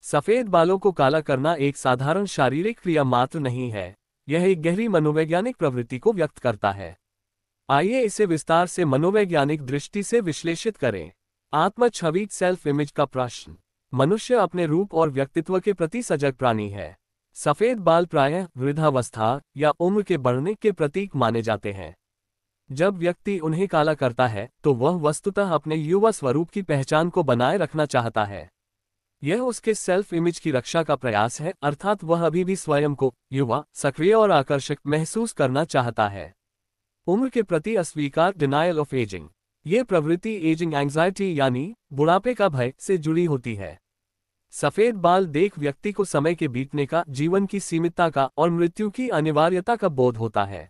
सफेद बालों को काला करना एक साधारण शारीरिक क्रिया मात्र नहीं है, यह एक गहरी मनोवैज्ञानिक प्रवृत्ति को व्यक्त करता है। आइए इसे विस्तार से मनोवैज्ञानिक दृष्टि से विश्लेषित करें। आत्म छवि सेल्फ इमेज का प्रश्न। मनुष्य अपने रूप और व्यक्तित्व के प्रति सजग प्राणी है। सफेद बाल प्रायः वृद्धावस्था या उम्र के बढ़ने के प्रतीक माने जाते हैं। जब व्यक्ति उन्हें काला करता है तो वह वस्तुतः अपने युवा स्वरूप की पहचान को बनाए रखना चाहता है। यह उसके सेल्फ इमेज की रक्षा का प्रयास है, अर्थात वह अभी भी स्वयं को युवा, सक्रिय और आकर्षक महसूस करना चाहता है। उम्र के प्रति अस्वीकार डिनायल ऑफ एजिंग। ये प्रवृत्ति एजिंग एंग्जाइटी यानी बुढ़ापे का भय से जुड़ी होती है। सफेद बाल देख व्यक्ति को समय के बीतने का, जीवन की सीमितता का और मृत्यु की अनिवार्यता का बोध होता है।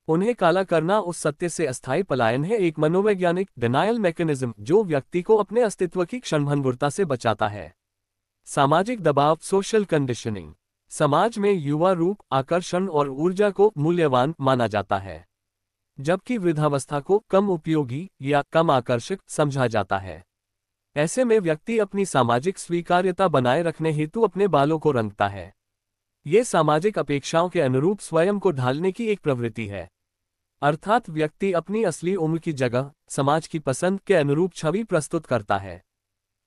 उन्हें काला करना उस सत्य से अस्थायी पलायन है, एक मनोवैज्ञानिक डिनायल मैकेनिज्म जो व्यक्ति को अपने अस्तित्व की क्षणभंगुरता से बचाता है। सामाजिक दबाव सोशल कंडीशनिंग। समाज में युवा रूप, आकर्षण और ऊर्जा को मूल्यवान माना जाता है, जबकि वृद्धावस्था को कम उपयोगी या कम आकर्षक समझा जाता है। ऐसे में व्यक्ति अपनी सामाजिक स्वीकार्यता बनाए रखने हेतु अपने बालों को रंगता है। ये सामाजिक अपेक्षाओं के अनुरूप स्वयं को ढालने की एक प्रवृत्ति है, अर्थात व्यक्ति अपनी असली उम्र की जगह समाज की पसंद के अनुरूप छवि प्रस्तुत करता है।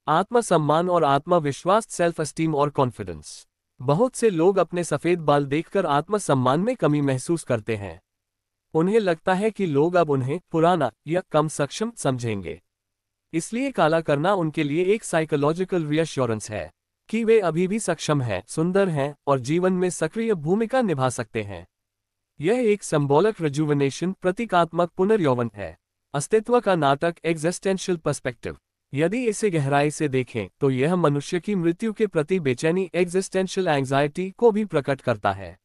आत्मसम्मान और आत्मविश्वास सेल्फ एस्टीम और कॉन्फिडेंस। बहुत से लोग अपने सफेद बाल देखकर आत्मसम्मान में कमी महसूस करते हैं। उन्हें लगता है कि लोग अब उन्हें पुराना या कम सक्षम समझेंगे, इसलिए काला करना उनके लिए एक साइकोलॉजिकल रिएश्योरेंस है कि वे अभी भी सक्षम हैं, सुंदर हैं और जीवन में सक्रिय भूमिका निभा सकते हैं। यह एक सिंबॉलिक रिजुविनेशन, प्रतीकात्मक पुनर्यौवन है, अस्तित्व का नाटक, एग्जिस्टेंशियल पर्सपेक्टिव। यदि इसे गहराई से देखें तो यह मनुष्य की मृत्यु के प्रति बेचैनी, एग्जिस्टेंशियल एंग्जाइटी को भी प्रकट करता है।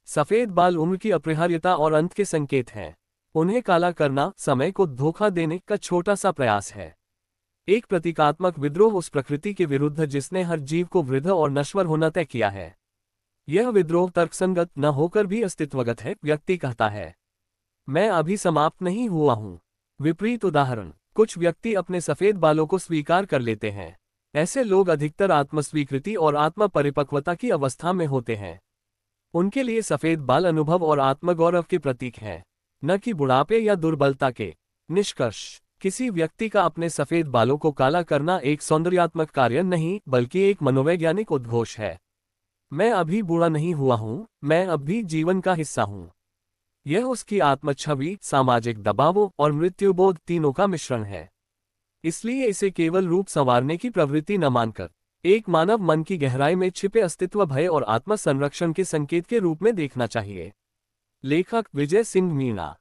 सफेद बाल उम्र की अपरिहार्यता और अंत के संकेत हैं। उन्हें काला करना समय को धोखा देने का छोटा सा प्रयास है, एक प्रतीकात्मक विद्रोह उस प्रकृति के विरुद्ध जिसने हर जीव को वृद्ध और नश्वर होना तय किया है। यह विद्रोह तर्कसंगत न होकर भी अस्तित्वगत है। व्यक्ति कहता है, मैं अभी समाप्त नहीं हुआ हूं। विपरीत उदाहरण, कुछ व्यक्ति अपने सफेद बालों को स्वीकार कर लेते हैं। ऐसे लोग अधिकतर आत्मस्वीकृति और आत्म परिपक्वता की अवस्था में होते हैं। उनके लिए सफेद बाल अनुभव और आत्मगौरव के प्रतीक हैं, न कि बुढ़ापे या दुर्बलता के। निष्कर्ष, किसी व्यक्ति का अपने सफेद बालों को काला करना एक सौंदर्यात्मक कार्य नहीं बल्कि एक मनोवैज्ञानिक उद्घोष है। मैं अभी बूढ़ा नहीं हुआ हूं, मैं अब भी जीवन का हिस्सा हूं। यह उसकी आत्मछवि, सामाजिक दबावों और मृत्युबोध तीनों का मिश्रण है। इसलिए इसे केवल रूप संवारने की प्रवृत्ति न मानकर एक मानव मन की गहराई में छिपे अस्तित्व, भय और आत्म संरक्षण के संकेत के रूप में देखना चाहिए। लेखक विजय सिंह मीणा।